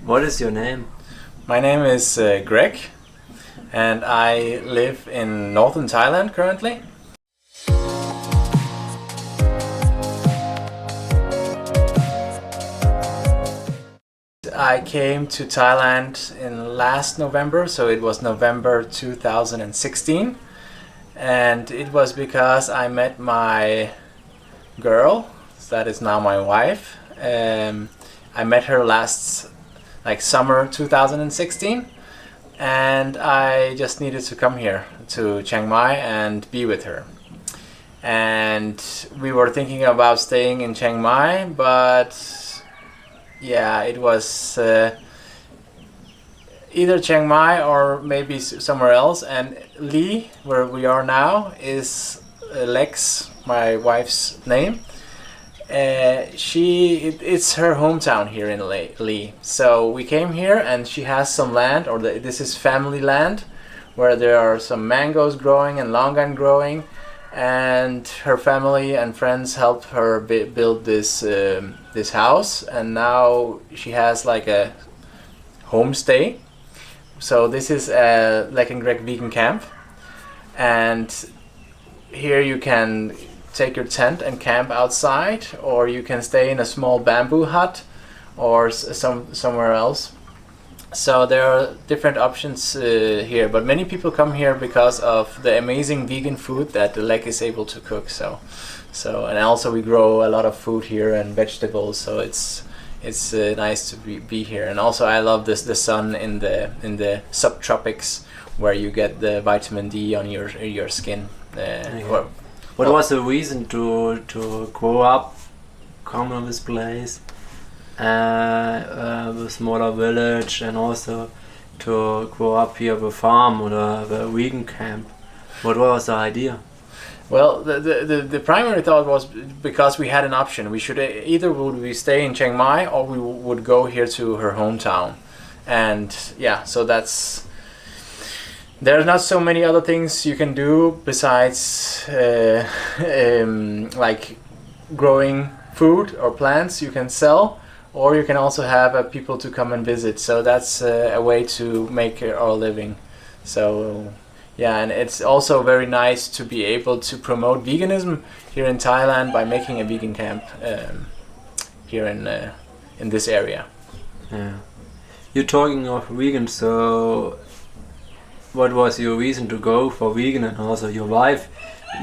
What is your name? My name is Greg, and I live in northern Thailand currently. I came to Thailand in last November, so it was November 2016, and it was because I met my girl, that is now my wife. I met her last summer 2016, and I just needed to come here to Chiang Mai and be with her. And we were thinking about staying in Chiang Mai, but yeah, it was either Chiang Mai or maybe somewhere else. And Lee, where we are now, is Lex, my wife's name. It's her hometown here in Lee. So we came here, and she has some land, this is family land, where there are some mangoes growing and longan growing, and her family and friends helped her build this house, and now she has like a homestay. So this is a Lek and Greg vegan camp, and here you can take your tent and camp outside, or you can stay in a small bamboo hut or somewhere else. So there are different options here, but many people come here because of the amazing vegan food that the Lek is able to cook. So and also we grow a lot of food here and vegetables, so it's nice to be here. And also I love the sun in the subtropics, where you get the vitamin D on your skin. What was the reason to grow up, come in this place, a smaller village, and also to grow up here with a farm or the vegan camp? What was the idea? Well, the primary thought was because we had an option. We should either would we stay in Chiang Mai, or we would go here to her hometown. And yeah, so there's not so many other things you can do besides like growing food or plants you can sell, or you can also have people to come and visit. So that's a way to make our living. So yeah, and it's also very nice to be able to promote veganism here in Thailand by making a vegan camp here in this area. Yeah. You're talking of vegan, so what was your reason to go for vegan? And also your wife,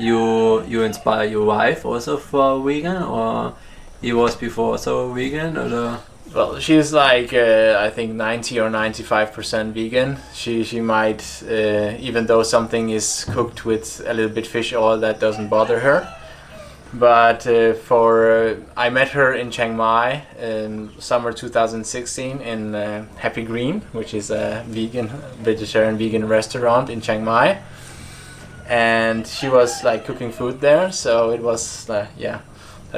you inspire your wife also for vegan, or he was before also vegan, or? Well, she's like I think 90 or 95% vegan. She might even though something is cooked with a little bit fish oil, that doesn't bother her. But I met her in Chiang Mai in summer 2016 in Happy Green, which is a vegetarian restaurant in Chiang Mai, and she was like cooking food there. So it was that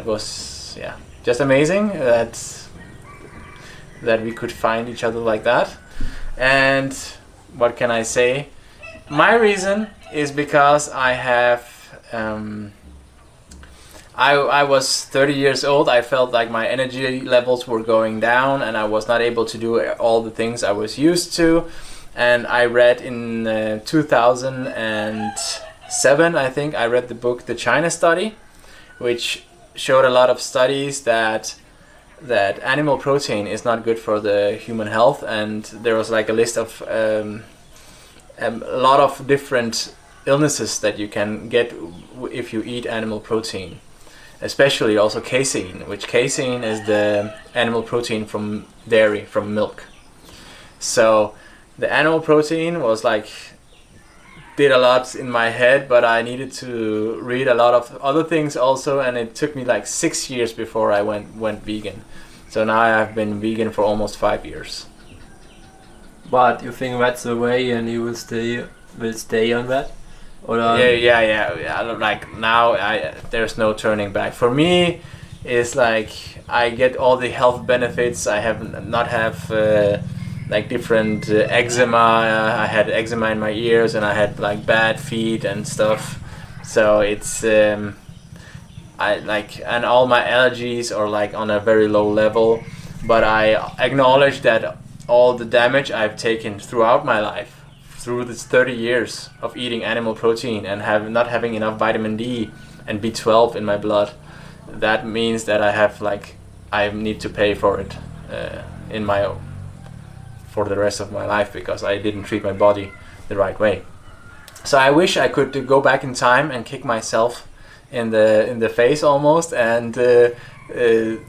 was just amazing that we could find each other like that. And what can I say? My reason is because I have I was 30 years old. I felt like my energy levels were going down, and I was not able to do all the things I was used to. And I read in 2007, I think, I read the book The China Study, which showed a lot of studies that animal protein is not good for the human health. And there was like a list of a lot of different illnesses that you can get if you eat animal protein. Especially also casein, which casein is the animal protein from dairy, from milk. So the animal protein was did a lot in my head, but I needed to read a lot of other things also, and it took me 6 years before I went vegan. So now I've been vegan for almost 5 years. But you think that's the way, and you will stay on that? Or Yeah. Like now, there's no turning back. For me, it's I get all the health benefits. I have different eczema. I had eczema in my ears, and I had bad feet and stuff. So it's and all my allergies are on a very low level. But I acknowledge that all the damage I've taken throughout my life, through this 30 years of eating animal protein and not having enough vitamin D and B12 in my blood, that means that I need to pay for it for the rest of my life, because I didn't treat my body the right way. So I wish I could go back in time and kick myself in the face almost, and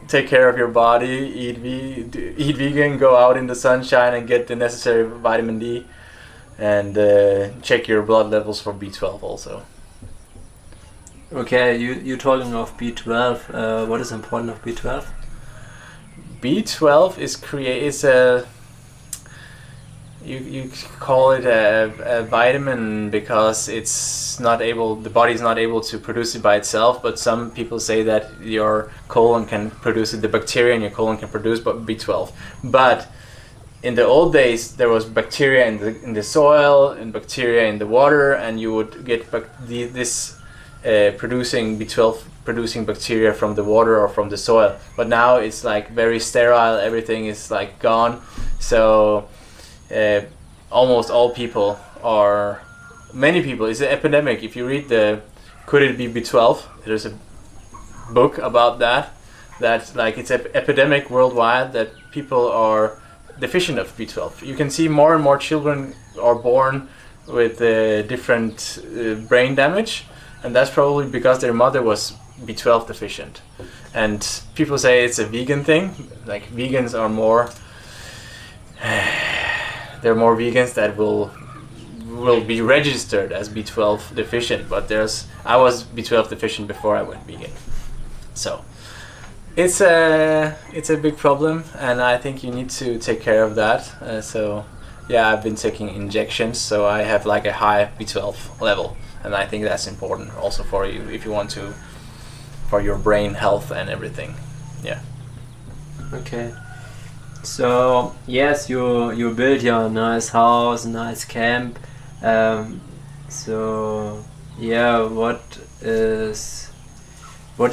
take care of your body, eat vegan, go out in the sunshine and get the necessary vitamin D, and check your blood levels for B12 also. Okay, you're talking of B12. What is important of B12? B12 is a you call it a vitamin because the body is not able to produce it by itself, but some people say that your colon can produce it, the bacteria in your colon can produce B12. But in the old days there was bacteria in the soil and bacteria in the water, and you would get producing B12 producing bacteria from the water or from the soil. But now it's like very sterile, everything is like gone. So almost all people many people, it's an epidemic. If you read Could It Be B12? There's a book about that like it's an epidemic worldwide that people are deficient of B12. You can see more and more children are born with different brain damage, and that's probably because their mother was B12 deficient. And people say it's a vegan thing, like vegans are more there are more vegans that will be registered as B12 deficient, but I was B12 deficient before I went vegan. So it's a big problem, and I think you need to take care of that. So yeah, I've been taking injections, so I have like a high B12 level, and I think that's important also for you if you want to, for your brain health and everything. Yeah. Okay. So yes, you build your nice house, nice camp. So yeah, what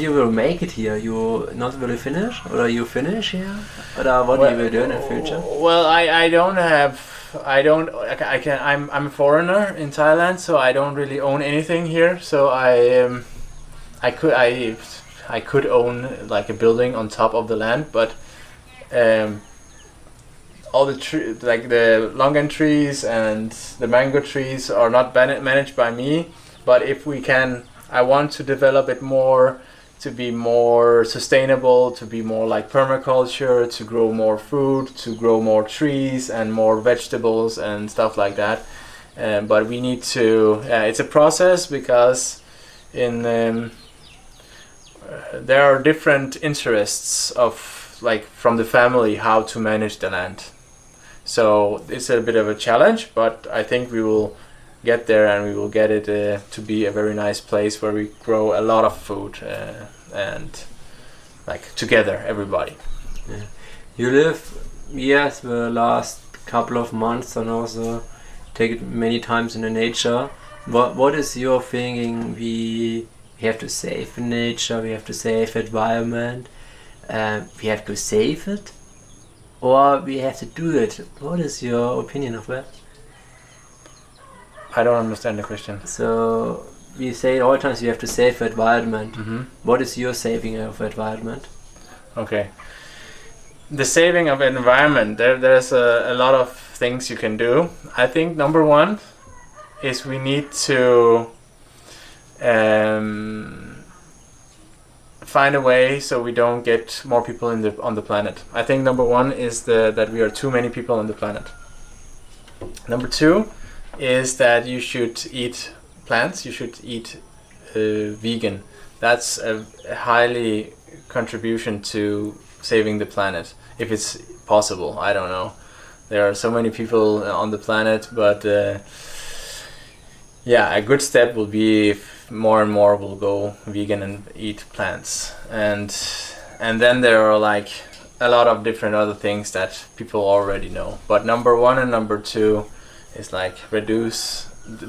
you will make it here? You not really finish, or you finish here, or what you will do in the future? Well, I'm a foreigner in Thailand, so I don't really own anything here. So I could own like a building on top of the land, but all the like the longan trees and the mango trees are not managed by me. But if we can, I want to develop it more to be more sustainable, to be more like permaculture, to grow more food, to grow more trees and more vegetables and stuff like that. But we need to. It's a process because there are different interests from the family how to manage the land. So it's a bit of a challenge, but I think we will get there, and we will get it to be a very nice place where we grow a lot of food and like together, everybody. Yeah. You live, yes, the last couple of months, and also take it many times in the nature. What is your thinking? We have to save nature, we have to save environment, we have to save it, or we have to do it. What is your opinion of that? I don't understand the question. So we say all times you have to save the environment. Mm-hmm. What is your saving of the environment? Okay. The saving of environment, there's a lot of things you can do. I think number one is we need to find a way so we don't get more people on the planet. I think number one is that we are too many people on the planet. Number two is that you should eat plants, you should eat vegan. That's a highly contribution to saving the planet, if it's possible. I don't know. There are so many people on the planet, but a good step will be if more and more will go vegan and eat plants. And then there are like a lot of different other things that people already know. But number one and number two is like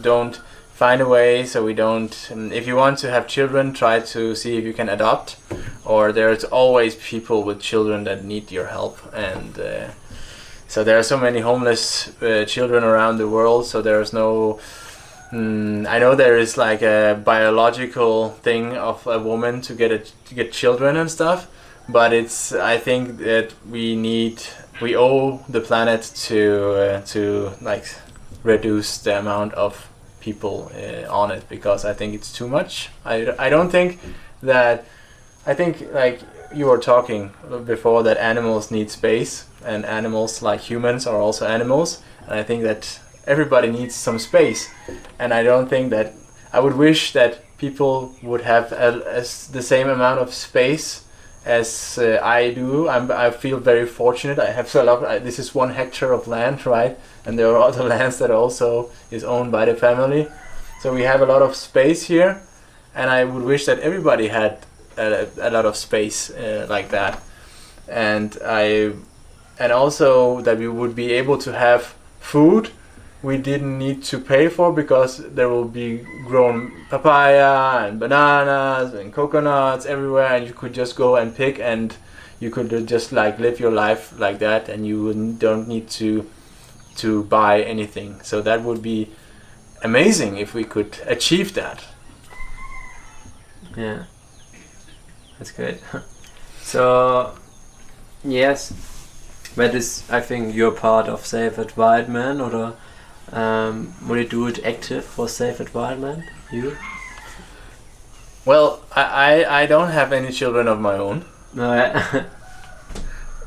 don't find a way so we don't. If you want to have children, try to see if you can adopt, or there's always people with children that need your help, and So there are so many homeless children around the world. So there's no. I know there is like a biological thing of a woman to get children and stuff, but I think that we owe the planet to like reduce the amount of people on it, because I think it's too much. I don't think that. I think like you were talking before that animals need space, and animals like humans are also animals, and I think that everybody needs some space, and I don't think that I would wish that people would have the same amount of space as I do. I feel very fortunate. I have a lot. This is 1 hectare of land, right? And there are other lands that also is owned by the family. So we have a lot of space here, and I would wish that everybody had a lot of space like that, and also that we would be able to have food we didn't need to pay for, because there will be grown papaya and bananas and coconuts everywhere, and you could just go and pick, and you could just like live your life like that, and you don't need to buy anything. So that would be amazing if we could achieve that. Yeah, that's great. So yes, that is, I think you're part of Save Environment, or will you do it active for Save Environment? You? Well, I don't have any children of my own. No, yeah.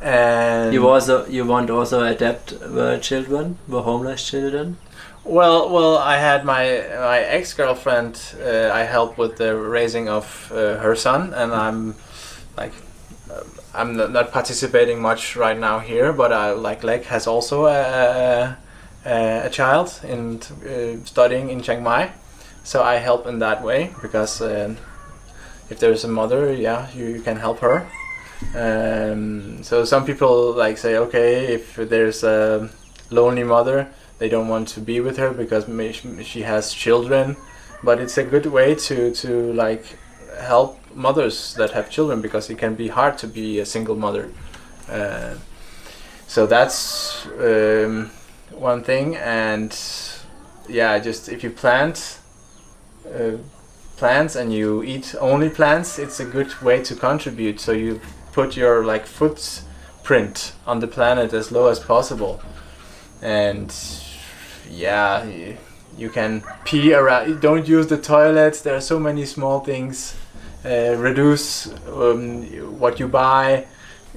And you want also adapt the children, the homeless children? Well, I had my ex-girlfriend. I helped with the raising of her son, and I'm not participating much right now here. But Lek has also a child in studying in Chiang Mai, so I help in that way, because if there's a mother, yeah, you can help her. So some people like say, okay, if there's a lonely mother, they don't want to be with her because she has children, but it's a good way to like help mothers that have children, because it can be hard to be a single mother. So that's one thing. And yeah, just if you plant plants and you eat only plants, it's a good way to contribute. So you put your like footprint on the planet as low as possible. And yeah, you can pee around, don't use the toilets. There are so many small things. Reduce what you buy.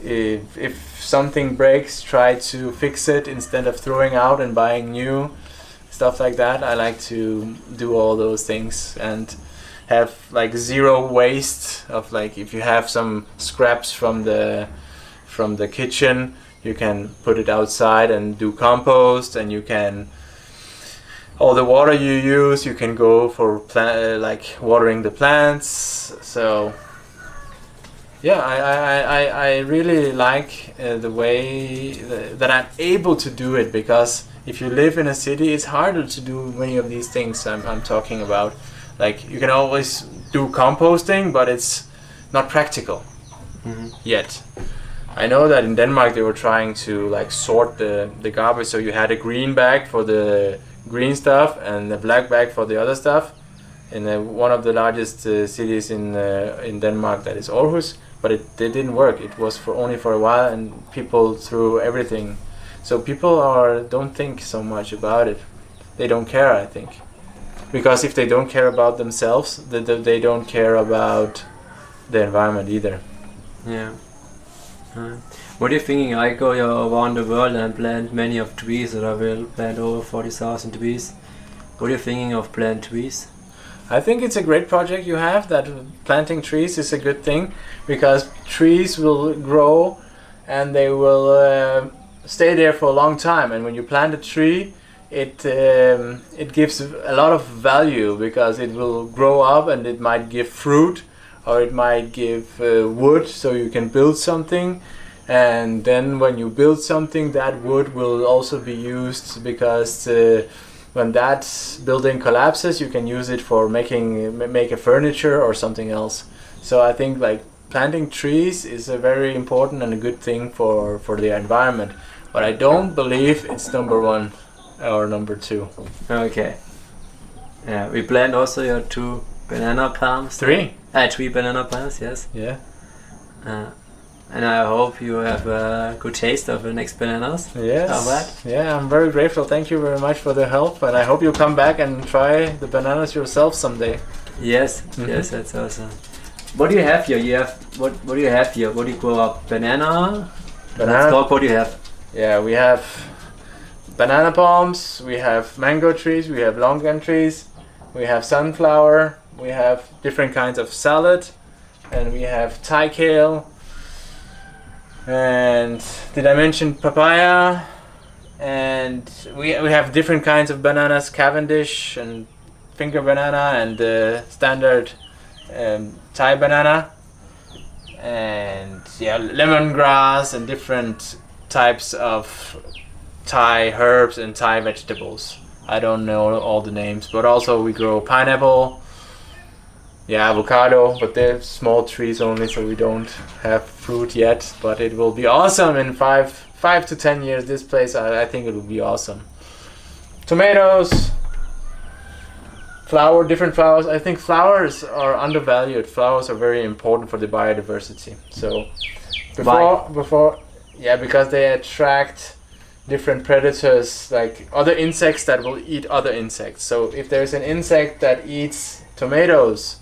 If something breaks, try to fix it instead of throwing out and buying new. Stuff like that. I like to do all those things and have like zero waste of, like, if you have some scraps from the kitchen, you can put it outside and do compost, and you can, all the water you use, you can go for like watering the plants. So yeah, I really like the way that I'm able to do it, because if you live in a city, it's harder to do many of these things I'm talking about. Like, you can always do composting, but it's not practical yet. I know that in Denmark they were trying to like sort the garbage, so you had a green bag for the green stuff and a black bag for the other stuff. In one of the largest cities in Denmark, that is Aarhus, but it didn't work. It was only for a while, and people threw everything. So people don't think so much about it. They don't care, I think, because if they don't care about themselves, they don't care about the environment either. Yeah. What are you thinking? I go around the world and plant many of trees, and I will plant over 40,000 trees. What are you thinking of plant trees? I think it's a great project you have, that planting trees is a good thing, because trees will grow and they will stay there for a long time. And when you plant a tree, it gives a lot of value, because it will grow up and it might give fruit, or it might give wood, so you can build something. And then when you build something, that wood will also be used, because when that building collapses, you can use it for make a furniture or something else. So I think like planting trees is a very important and a good thing for the environment. but I don't believe it's number 1 or number 2. Okay. Yeah, we plant also your 2 banana palms. 3. 3 banana palms, yes. Yeah. And I hope you have a good taste of the next bananas. Yes. Alright. Yeah, I'm very grateful. Thank you very much for the help, and I hope you come back and try the bananas yourself someday. Yes, yes, that's awesome. What do you have here? You have what do you have here? What do you grow up? Banana? Let's talk what do you have. Yeah, we have banana palms, we have mango trees, we have longan trees, we have sunflower, we have different kinds of salad, and we have Thai kale. And did I mention papaya? And we have different kinds of bananas, Cavendish and finger banana and standard Thai banana. And yeah, lemongrass and different types of Thai herbs and Thai vegetables. I don't know all the names, but also we grow pineapple. Yeah, avocado, but they're small trees only, so we don't have fruit yet. But it will be awesome in 5 to 10 years. This place, I think it will be awesome. Tomatoes, different flowers. I think flowers are undervalued. Flowers are very important for the biodiversity. So because they attract different predators, like other insects that will eat other insects. So if there's an insect that eats tomatoes,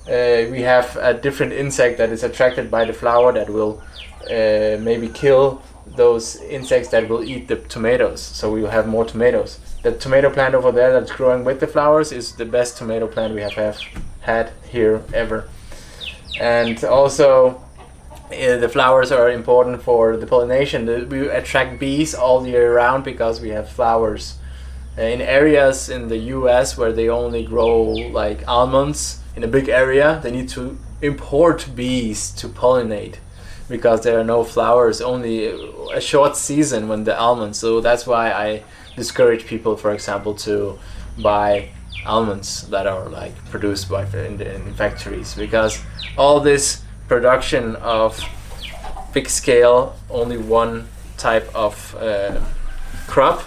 we have a different insect that is attracted by the flower that will maybe kill those insects that will eat the tomatoes. So we will have more tomatoes. The tomato plant over there that's growing with the flowers is the best tomato plant we have had here ever. And also the flowers are important for the pollination. We attract bees all year round because we have flowers. In areas in the US where they only grow like almonds in a big area, they need to import bees to pollinate because there are no flowers, only a short season when the almonds. So that's why I discourage people, for example, to buy almonds that are like produced by in factories, because all this production of big scale, only one type of crop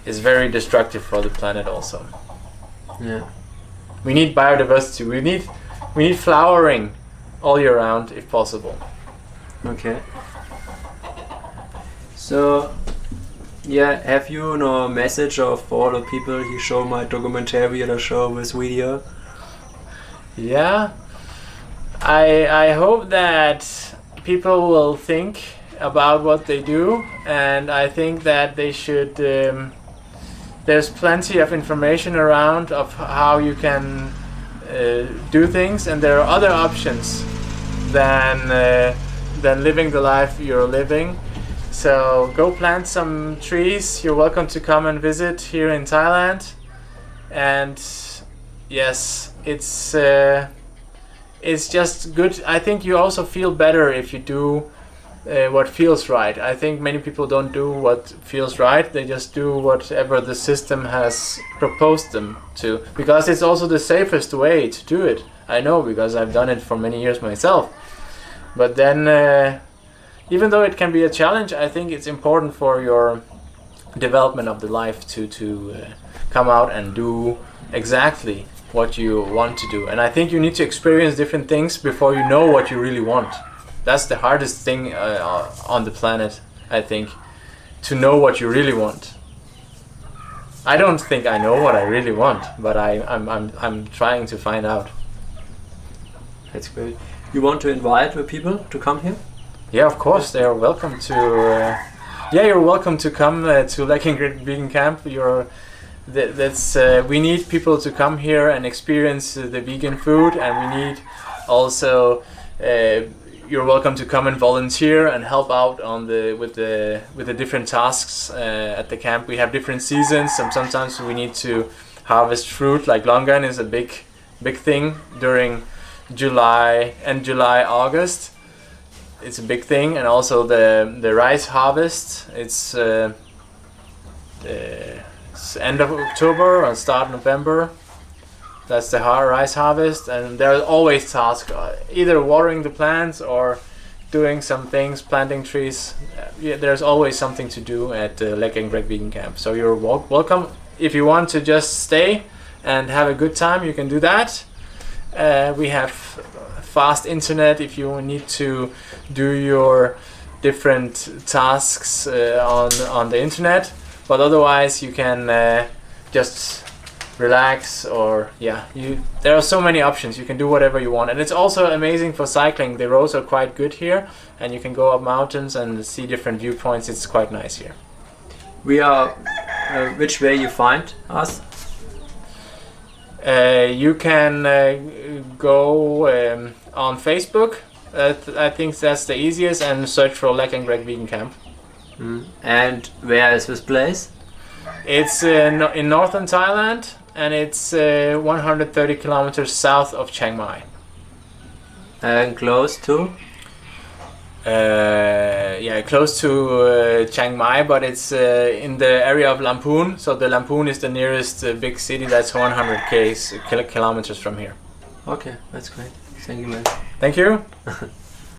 is very destructive for the planet also. Yeah. We need biodiversity. We need flowering all year round if possible. Okay. So, yeah, have you no message of all the people who show my documentary or show this video? Yeah. I hope that people will think about what they do, and I think that they should there's plenty of information around of how you can do things, and there are other options than living the life you're living. So go plant some trees. You're welcome to come and visit here in Thailand. And yes, it's just good. I think you also feel better if you do what feels right. I think many people don't do what feels right. They just do whatever the system has proposed them to, because it's also the safest way to do it. I know, because I've done it for many years myself. But then even though it can be a challenge, I think it's important for your development of the life to come out and do exactly what you want to do. And I think you need to experience different things before you know what you really want. That's the hardest thing on the planet, I think, to know what you really want. I don't think I know what I really want, but I'm trying to find out. That's great. You want to invite the people to come here? Yeah, of course, they are welcome to. You're welcome to come to Leckengrid Vegan Camp. We need people to come here and experience the vegan food, and we need also. You're welcome to come and volunteer and help out with the different tasks at the camp. We have different seasons. Sometimes we need to harvest fruit. Like longan is a big thing during July, August. It's a big thing, and also the rice harvest. It's end of October or start November. That's the rice harvest, and there are always tasks, either watering the plants or doing some things, planting trees. Yeah, there's always something to do at Lek and Greg Vegan Camp. So you're welcome. If you want to just stay and have a good time, you can do that. We have fast internet if you need to do your different tasks on the internet. But otherwise, you can just relax, or there are so many options. You can do whatever you want, and it's also amazing for cycling. The roads are quite good here, and you can go up mountains and see different viewpoints. It's quite nice here. We are which way you find us? You can go on Facebook. I think that's the easiest, and search for Lek and Greg Vegan Camp. And where is this place? It's in northern Thailand, and it's 130 kilometers south of Chiang Mai. And close to? Close to Chiang Mai, but it's in the area of Lamphun. So the Lamphun is the nearest big city that's 100 kilometers from here. Okay, that's great. Thank you, man. Thank you.